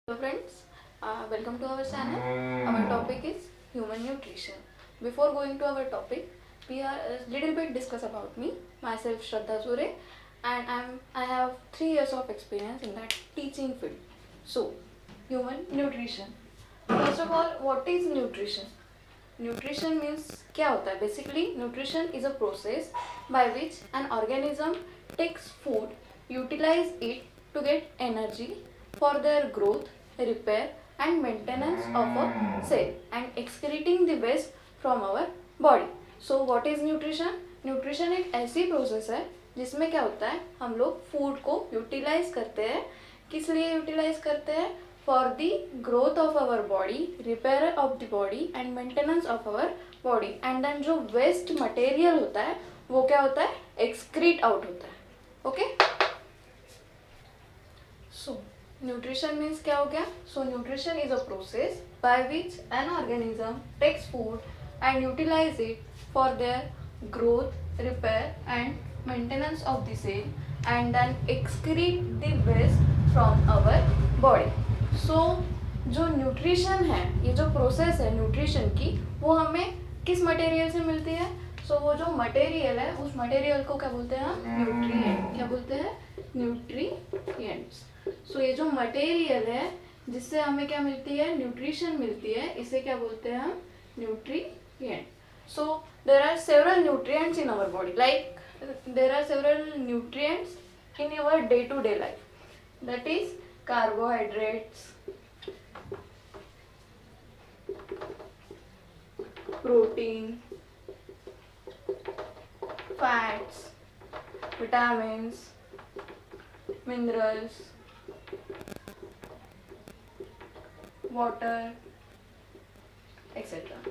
Hello friends, welcome to our channel. Our topic is human nutrition. Before going to our topic, we are a little bit discuss about me. Myself Shraddha Sure, and I have 3 years of experience in that teaching field. So, human nutrition. First of all, what is nutrition? Nutrition means क्या होता है? Basically, nutrition is a process by which an organism takes food, utilize it to get energy for their growth, repair and maintenance of a cell and excreting the waste from our body. So what is nutrition? Nutrition एक ऐसी process है जिसमें क्या होता है, हम लोग food को यूटिलाइज करते हैं. किस लिए यूटिलाइज करते हैं? For the growth of our body, repair of the body and maintenance of our body. And then जो वेस्ट मटेरियल होता है वो क्या होता है? एक्सक्रीट आउट होता है. ओके, सो न्यूट्रिशन मीन्स क्या हो गया? So nutrition is a process by which an organism takes food and utilize it for their growth, repair and maintenance of the cell and then excrete the waste from our body. So जो nutrition है, ये जो process है nutrition की, वो हमें किस material से मिलती है? सो वो जो मटेरियल है उस मटेरियल को क्या बोलते हैं? न्यूट्रिएंट. क्या बोलते हैं? न्यूट्रिएंट्स. सो ये जो मटेरियल है जिससे हमें क्या मिलती है? न्यूट्रिशन मिलती है, इसे क्या बोलते हैं हम? Nutrient. So there are several nutrients in our body, like there are several nutrients in your day-to-day life. That is carbohydrates, protein, fats, vitamins, minerals, water, etc.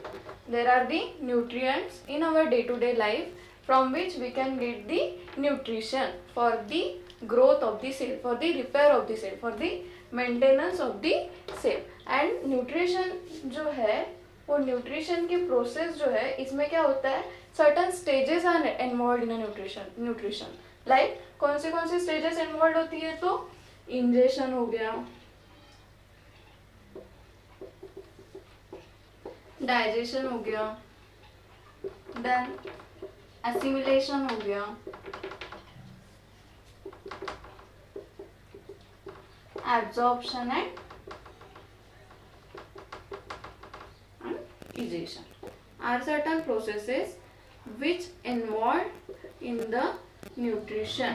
There are the nutrients in our day-to-day life from which we can get the nutrition for the growth of the cell, for the repair of the cell, for the maintenance of the cell. And nutrition जो है वो nutrition की process जो है, इसमें क्या होता है? Certain stages are involved in a nutrition. Like कौन सी stages involved होती है? तो ingestion हो गया, डाइजेशन हो गया, देन एसिमिलेशन हो गया, absorption and ingestion are certain processes which involve in the nutrition.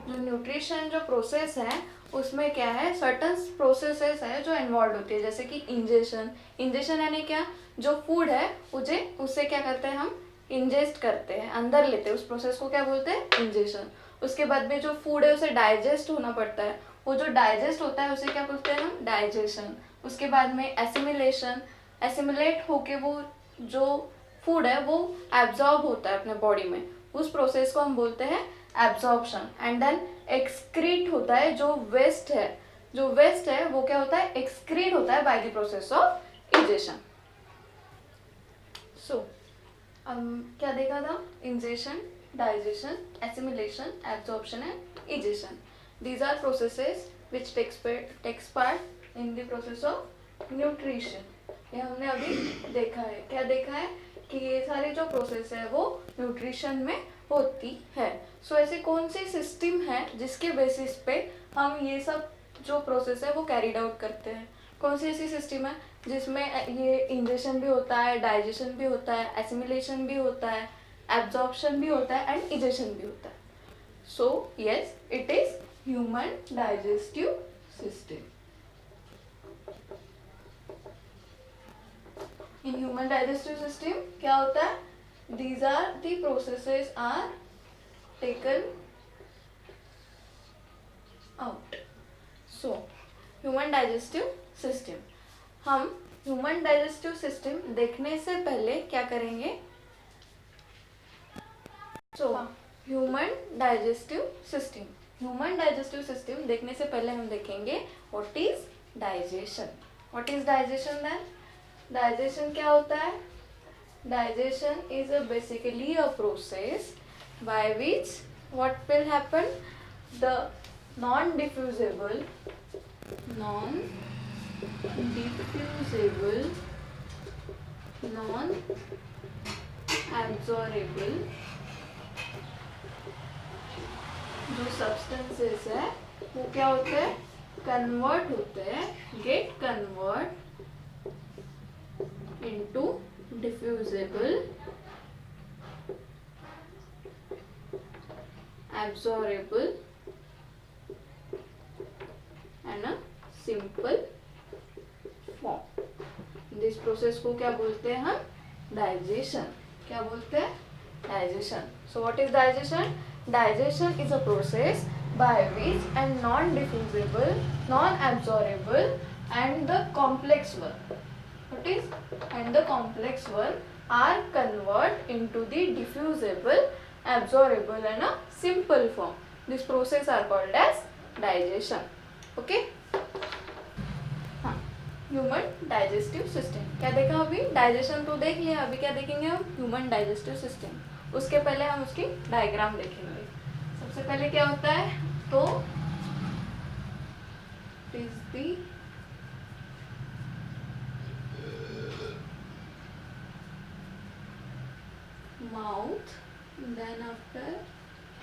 जो न्यूट्रिशन जो प्रोसेस है उसमें क्या है? सर्टन प्रोसेसेस है जो इन्वॉल्व होती है, जैसे कि इंजेशन. इंजेशन यानी क्या? जो फूड है उससे क्या करते हैं? हम इंजेस्ट करते हैं, अंदर लेते हैं. उस प्रोसेस को क्या बोलते हैं? इंजेशन. उसके बाद में जो फूड है उसे डाइजेस्ट होना पड़ता है, वो जो डाइजेस्ट होता है उसे क्या बोलते हैं हम? डाइजेशन. उसके बाद में एसिमिलेशन. एसिमिलेट होके वो जो फूड है वो एब्जॉर्ब होता है अपने बॉडी में, उस प्रोसेस को हम बोलते हैं एब्जॉर्प्शन. एंड देन एक्सक्रीट होता है, जो वेस्ट है वो क्या होता है? एक्सक्रीट होता है by the process of ingestion. So क्या देखा था? Ingestion, digestion, assimilation, absorption and ingestion. These are processes which takes part in the process of nutrition. ये हमने अभी देखा है. क्या देखा है? कि ये सारी जो प्रोसेस है वो न्यूट्रिशन में होती है. सो ऐसी कौन सी सिस्टम है जिसके बेसिस पे हम ये सब जो प्रोसेस है वो कैरीड आउट करते हैं? कौन सी ऐसी सिस्टम है जिसमें ये इंजेशन भी होता है, डाइजेशन भी होता है, एसिमिलेशन भी होता है, एब्जॉर्प्शन भी होता है एंड इजेशन भी होता है? So yes, it is human digestive system. In human digestive system क्या होता है? These are the processes are taken out. So, human digestive system. हम human digestive system देखने से पहले क्या करेंगे? So, human digestive system. Human digestive system देखने से पहले हम देखेंगे what is digestion. What is digestion then? Digestion क्या होता है? Digestion is basically a process by which what will happen? The non-diffusible non diffusible, non absorbable जो substances है वो क्या होते हैं, कन्वर्ट होते हैं, gate convert into diffusible, absorbable and a simple form. This process को क्या बोलते हैं हम, डाइजेशन। क्या बोलते हैं, digestion. So what is digestion? Digestion is a process by which a non-diffusible, non-absorbable and the complex one, what is, and the complex one are converted into the diffusible, absorbable and a simple form. This process are called as digestion. Okay. हाँ, human digestive system क्या देखा अभी, digestion तो देख लिया, अभी क्या देखेंगे हम, ह्यूमन डाइजेस्टिव सिस्टम। उसके पहले हम उसकी डायग्राम देखेंगे। सबसे पहले क्या होता है, तो is the mouth, then after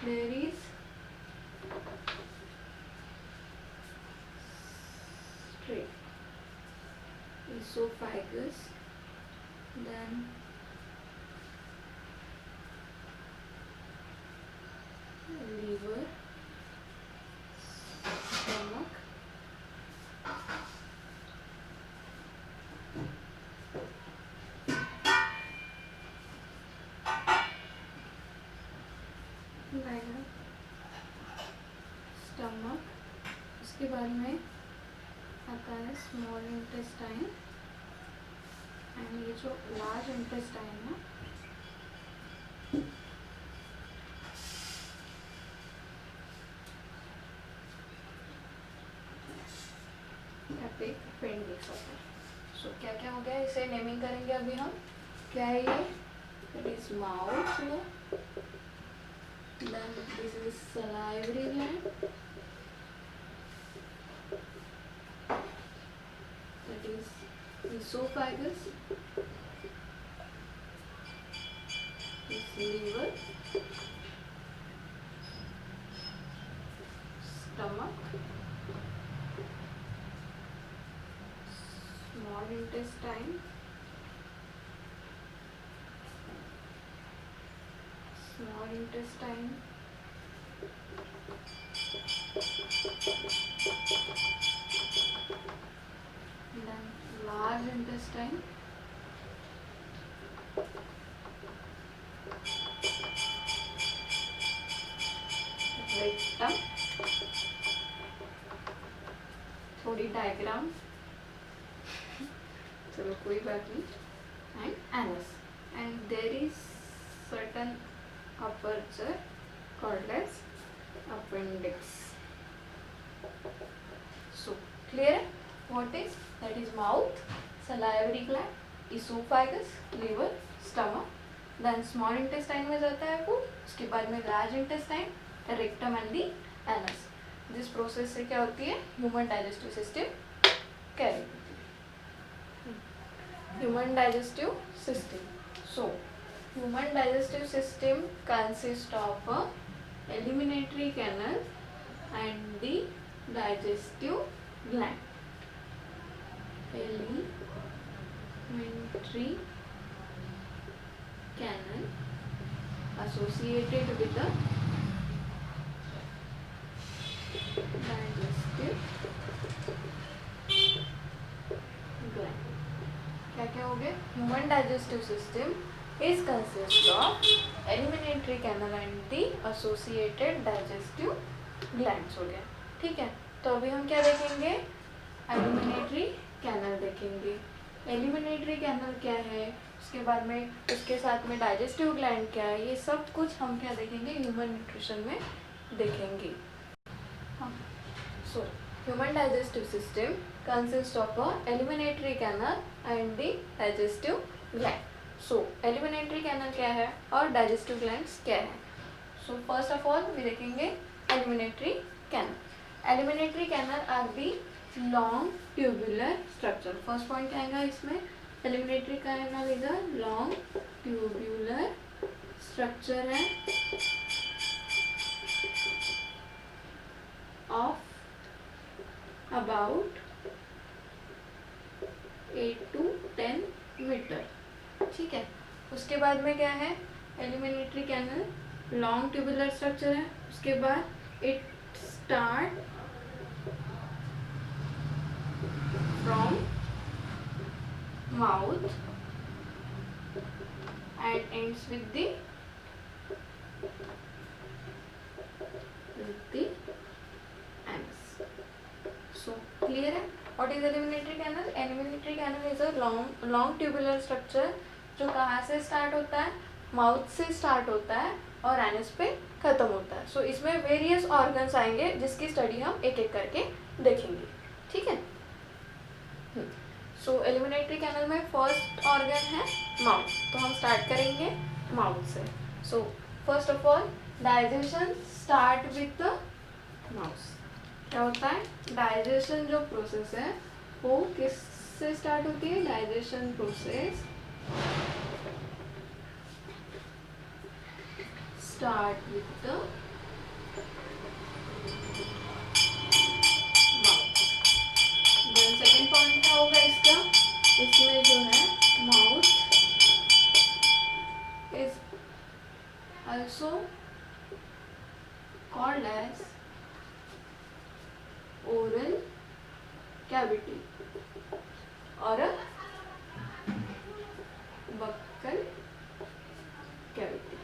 their is esophagus, then liver, stomach, stomach, उसके बाद में आता है स्मॉल इंटेस्टाइन, एंड ये जो लार्ज इंटेस्टाइन है अपेंडिक्स होता है। सो क्या क्या हो गया, इसे नेमिंग करेंगे अभी हम। क्या है ये, it is mouth, then this is salivary gland, that is esophagus, is liver, stomach, small intestine, small intestine, then large intestine, rectum, थोड़ी डायग्राम, चलो कोई बात नहीं, and anus, and there is certain aperture called as appendix. So clear? What is that? Is mouth, salivary gland, esophagus, liver, stomach, then small intestine में जाता है वो, उसके बाद में large intestine, rectum and the anus. This process से क्या होती है, human digestive system carry होती है। Human digestive system. So human digestive system consists of a eliminatory canal and the digestive gland. Elementary canal associated with the digestive gland. क्या क्या हो गया, human digestive system is consist of eliminatory canal and the associated digestive glands हो गया। ठीक है, तो अभी हम क्या देखेंगे, एलिमिनेटरी कैनल देखेंगे। एलिमिनेटरी कैनल क्या है, उसके बाद में उसके साथ में डाइजेस्टिव ग्लैंड क्या है, ये सब कुछ हम क्या देखेंगे, ह्यूमन न्यूट्रिशन में देखेंगे। हाँ, so human digestive system consist of a alimentary canal and the digestive gland. So alimentary canal क्या है और डाइजेस्टिव ग्लैंड्स क्या है। सो फर्स्ट ऑफ ऑल भी देखेंगे alimentary canal. Alimentary canal are the long tubular structure. First point क्या आएगा इसमें, alimentary canal is a long tubular structure है ऑफ अबाउट 8 to 10 मीटर। ठीक है, उसके बाद में क्या है, alimentary canal long tubular structure है। उसके बाद it start from mouth and ends with the ends. So clear है। What is alimentary canal? Alimentary canal is a long tubular structure जो कहाँ से स्टार्ट होता है, माउथ से स्टार्ट होता है और एनस पे खत्म होता है। सो इसमें वेरियस ऑर्गन्स आएंगे जिसकी स्टडी हम एक एक करके देखेंगे। ठीक है। सो एलिमिनेटरी कैनल में फर्स्ट ऑर्गन है माउथ, तो हम स्टार्ट करेंगे माउथ से। So first of all digestion start with the mouth. क्या होता है, डाइजेशन जो प्रोसेस है वो किससे स्टार्ट होती है, digestion process start with the mouth. Then second point क्या होगा इसका, इसमें जो है mouth is also called as oral cavity और बक्कल कैविटी।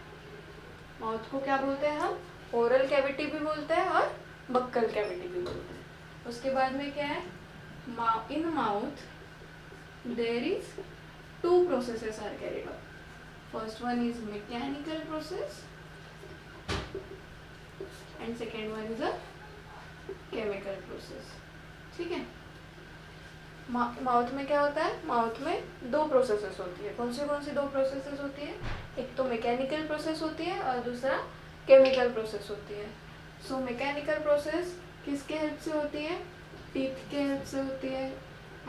माउथ को क्या बोलते हैं हम, ओरल कैविटी भी बोलते हैं और बक्कल कैविटी भी बोलते हैं। उसके बाद में क्या है, in mouth there is 2 processes are carried out. First one is mechanical process and second one is a chemical process. ठीक है। माउथ में क्या होता है, माउथ में 2 प्रोसेसेस होती है। कौन सी 2 प्रोसेसेस होती है, एक तो मैकेनिकल प्रोसेस होती है और दूसरा केमिकल प्रोसेस होती है। सो मैकेनिकल प्रोसेस किसके हेल्प से होती है, टीथ के हेल्प से होती है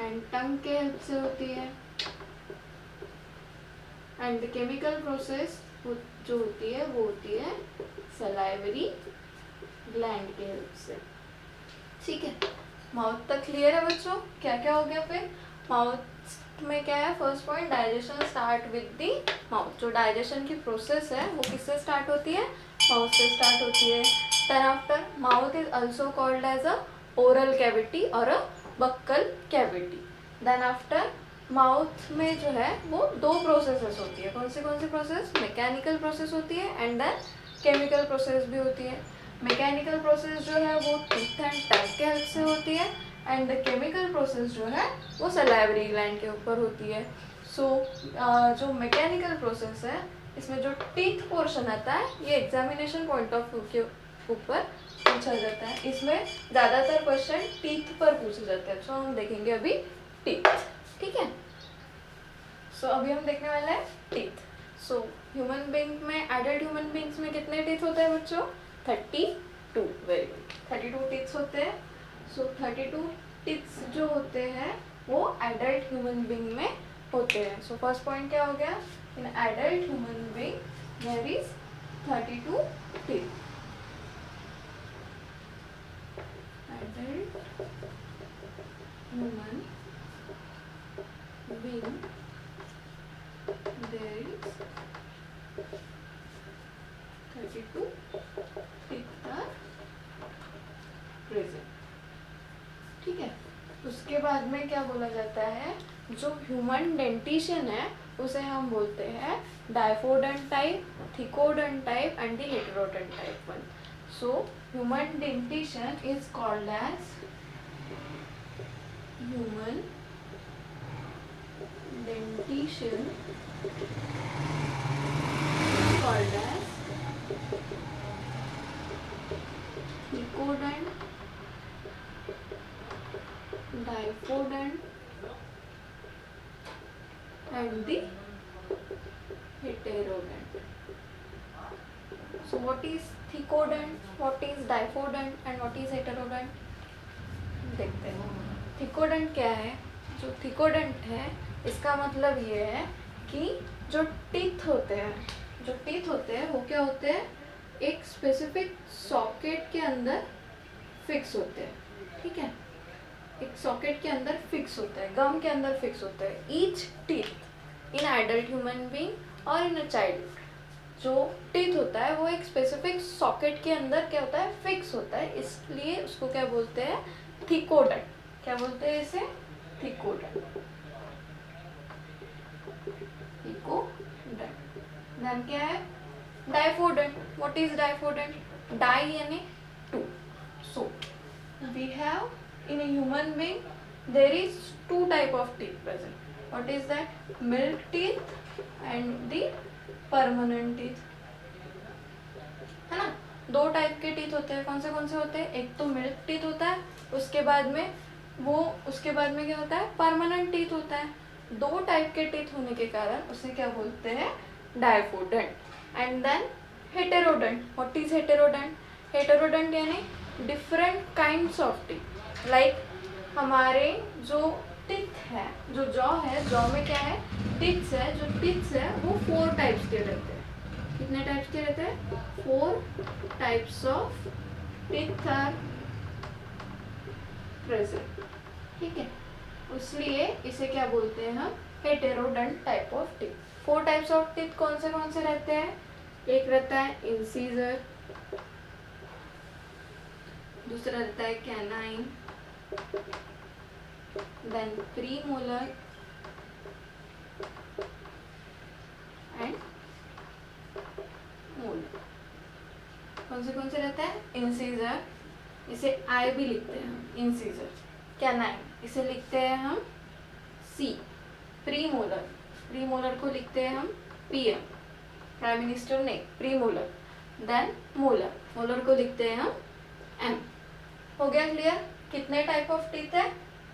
एंड टंग के हेल्प से होती है। एंड द केमिकल प्रोसेस जो होती है वो होती है सलाइवरी ग्लैंड के हेल्प से। ठीक है, माउथ तक क्लियर है बच्चों। क्या क्या हो गया फिर, माउथ में क्या है, first point digestion start with the mouth. जो डाइजेशन की प्रोसेस है वो किससे स्टार्ट होती है, माउथ से स्टार्ट होती है। Then after mouth is also called as a oral cavity और a buccal cavity. Then after mouth में जो है वो 2 प्रोसेसेस होती है। कौन सी प्रोसेस, मैकेनिकल प्रोसेस होती है एंड देन केमिकल प्रोसेस भी होती है। मैकेनिकल प्रोसेस जो है वो टीथ एंड टंग के हेल्प से होती है एंड द केमिकल प्रोसेस जो है वो सलाइवरी ग्लैंड के ऊपर होती है। सो जो मैकेनिकल प्रोसेस है इसमें जो टीथ पोर्शन आता है ये एग्जामिनेशन पॉइंट ऑफ व्यू के ऊपर पूछा जाता है। इसमें ज़्यादातर क्वेश्चन टीथ पर पूछे जाते हैं। सो हम देखेंगे अभी टीथ। ठीक है, सो अभी हम देखने वाला है टीथ। सो ह्यूमन बीइंग में, एडल्ट ह्यूमन बीइंग्स में कितने टीथ होते हैं बच्चों, 32। वेरी गुड, 32 टीथ्स होते हैं। सो 32 टीथ्स जो होते हैं वो एडल्ट ह्यूमन बीइंग में होते हैं। सो फर्स्ट पॉइंट क्या हो गया, in adult human being there is 32 teeth. Adult human being there is 32 teeth are present। ठीक है, उसके बाद में क्या बोला जाता है, जो ह्यूमन डेंटिशन है उसे हम बोलते हैं diphyodont type, thecodont type and the heterodont type 1। So human dentition is called as human dentition called as thecodont, dipodont and the heterodont. So what is thecodont, what is dipodont and what is heterodont देखते हैं। थिकोडेंट क्या है? जो थिकोडेंट है इसका मतलब ये है कि जो टीथ होते हैं वो क्या होते हैं, एक स्पेसिफिक सॉकेट के अंदर फिक्स होते हैं, ठीक है, एक सॉकेट के अंदर फिक्स होता है, गम के अंदर फिक्स होता है। Each teeth in adult human being और इन अ चाइल्ड, जो टीथ होता है वो एक स्पेसिफिक सॉकेट के अंदर क्या होता है, फिक्स होता है, इसलिए उसको क्या बोलते हैं, थिकोडेंट। क्या बोलते हैं इसे? थिकोडेंट। थिकोडेंट। देन क्या है? Diphyodont. What is diphyodont? Di यानी two. So we have in a human being there is two type of teeth present. What is that? Milk teeth and the permanent teeth, है ना? दो टाइप के teeth होते हैं। कौन से होते हैं? एक तो मिल्क टीथ होता है, उसके बाद में क्या होता है, परमानेंट टीथ होता है। दो टाइप के टीथ होने के कारण उसे क्या बोलते हैं, diphyodont. And then heterodont. What is heterodont? Heterodont यानी different kinds of teeth. Like हमारे जो टीथ है, जो जॉ है, जॉ में क्या है, टीथ्स है। जो टीथ्स है वो 4 टाइप्स के रहते हैं। कितने टाइप्स के रहते हैं? 4 types of teeth are present, ठीक है। इसलिए इसे क्या बोलते हैं हम, heterodont type of teeth. 4 types of teeth कौन से रहते हैं? एक रहता है इंसीजर, दूसरा रहता है canine, then premolar and molar। कौन से रहता है? इंसीजर, इसे आई भी लिखते हैं हम, इंसीजर। कैनाइन, इसे लिखते हैं हम सी। प्रीमोलर को लिखते हैं हम पीएम, प्राइम मिनिस्टर ने, प्रीमोलर। देन मोलर को लिखते हैं हम एम। हो गया क्लियर? कितने टाइप ऑफ टीथ है?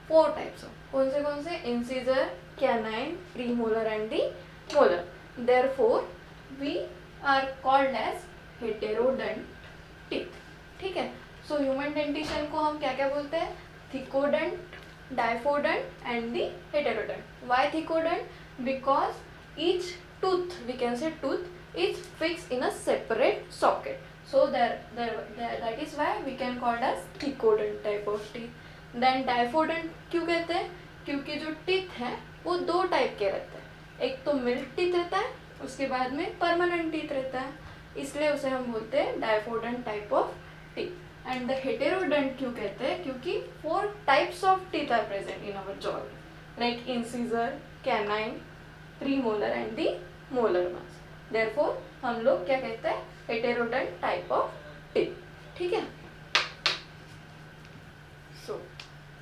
4 टाइप्स ऑफ। कौन से? Incisor, canine, premolar and the molar. Therefore we are called as heterodont teeth, ठीक है। सो ह्यूमन डेंटिशन को हम क्या बोलते हैं? Thecodont, diphyodont and the heterodont. Why thecodont? Because each tooth, we can say tooth is fix in a separate socket, so that is why we can call as thicodent type of teeth. Then diphodent क्यों कहते हैं? क्योंकि जो teeth है वो 2 type के रहते हैं। एक तो मिल्क टीथ रहता है, उसके बाद में परमानेंट टीथ रहता है, इसलिए उसे हम बोलते हैं diphyodont type of teeth. And the heterodont क्यों कहते हैं? क्योंकि 4 types of teeth are present in our jaw, like incisor, canine, premolar and the molar ones. Therefore हम लोग क्या कहते हैं? हेटेरोडेंट टाइप ऑफ टीथ, ठीक है। सो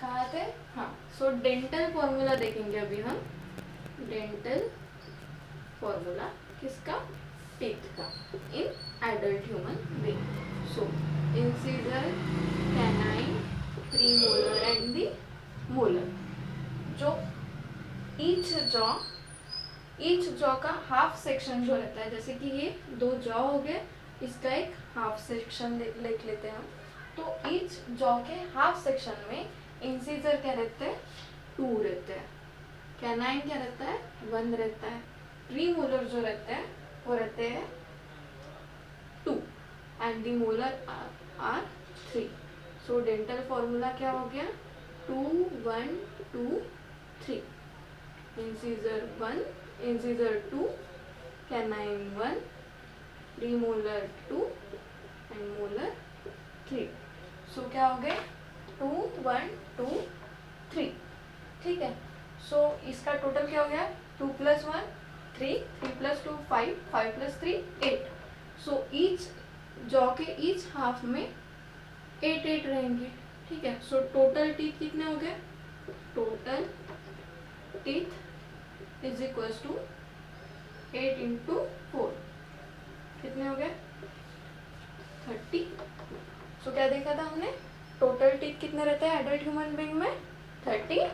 कहाँ थे? हाँ, सो डेंटल फॉर्मूला देखेंगे अभी हम। डेंटल फॉर्मूला किसका? टीथ का, इन adult human being. So incisor, canine, premolar and the molar. जो ईच जॉ का हाफ सेक्शन जो रहता है, जैसे कि ये 2 जॉ हो गए, इसका एक हाफ सेक्शन लिख लेते हैं हम। तो ईच जॉ के हाफ सेक्शन में इंसीजर क्या रहते हैं? 2 रहते हैं। कैनाइन क्या रहता है? 1 रहता है। प्रीमोलर जो रहते हैं वो रहते हैं 2 and the molar are 3। So dental formula क्या हो गया? 2 1 2 3। Incisor 1, incisor 2, canine 1, premolar 2 and molar 3। So क्या हो गए? 2 1 2 3, ठीक है। सो इसका टोटल क्या हो गया? 2 + 1 3, 3 + 2 5, 5 + 3 8। सो ईच जॉ के ईच हाफ में 8 8 रहेंगे, ठीक है। सो टोटल टीथ कितने हो गए? Total teeth is equals to 8 × 4, कितने हो गए? 30। सो क्या देखा था हमने? टोटल टीथ कितने रहते हैं एडल्ट ह्यूमन बीइंग में? 32,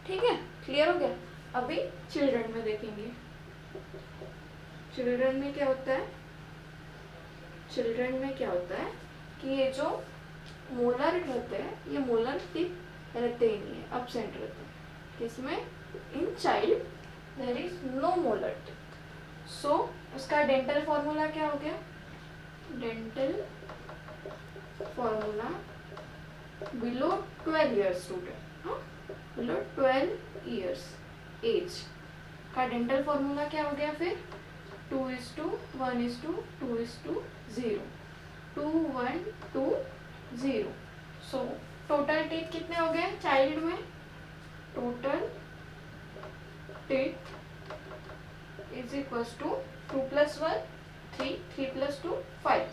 ठीक है। क्लियर हो गया? अभी चिल्ड्रन में देखेंगे। चिल्ड्रन में क्या होता है? चिल्ड्रन में क्या होता है कि ये जो मोलर रहते हैं, ये मोलर टीथ रहते ही नहीं है, absent रहते हैं. किसमें? In child there is no molar teeth. So उसका डेंटल फॉर्मूला क्या हो गया? Dental formula below 12 years student, हाँ, बिलो 12 years एज का डेंटल फॉर्मूला क्या हो गया फिर? 2:1:2:2:0, 2:1:2:0. सो टोटल टीथ कितने हो गए चाइल्ड में? Total teeth is equals to 2 + 1 3, 3 + 2 5,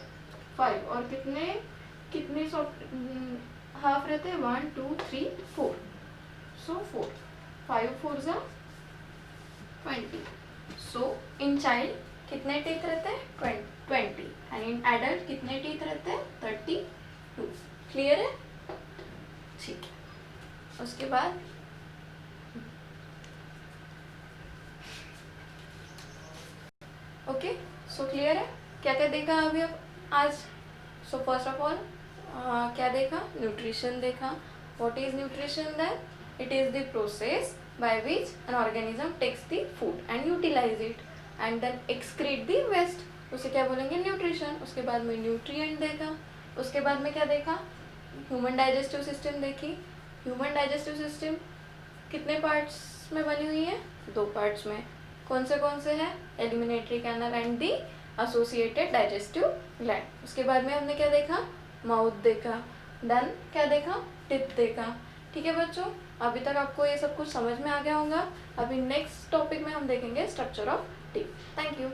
5 और कितने हाफ रहते हैं? 1 2 3 4. सो 4, 5 4 = 20. सो इन चाइल्ड कितने टीथ रहते हैं? 20. एंड इन एडल्ट कितने टीथ रहते हैं? 32. क्लियर है? ठीक है. उसके बाद ओके, सो क्लियर है? क्या क्या देखा अभी अब आज? सो फर्स्ट ऑफ ऑल क्या देखा? न्यूट्रिशन देखा. What is nutrition then? It is the process by which an organism takes the food and utilize it and then excrete the waste. उसे क्या बोलेंगे? न्यूट्रिशन. उसके बाद में न्यूट्रिएंट देखा. उसके बाद में क्या देखा? ह्यूमन डाइजेस्टिव सिस्टम देखी. ह्यूमन डाइजेस्टिव सिस्टम कितने पार्ट्स में बनी हुई है? 2 पार्ट्स में. कौन से हैं? Alimentary canal and the associated digestive gland. उसके बाद में हमने क्या देखा? माउथ देखा. देन क्या देखा? टिप देखा. ठीक है बच्चों, अभी तक आपको ये सब कुछ समझ में आ गया होगा. अभी नेक्स्ट टॉपिक में हम देखेंगे structure of tip. Thank you.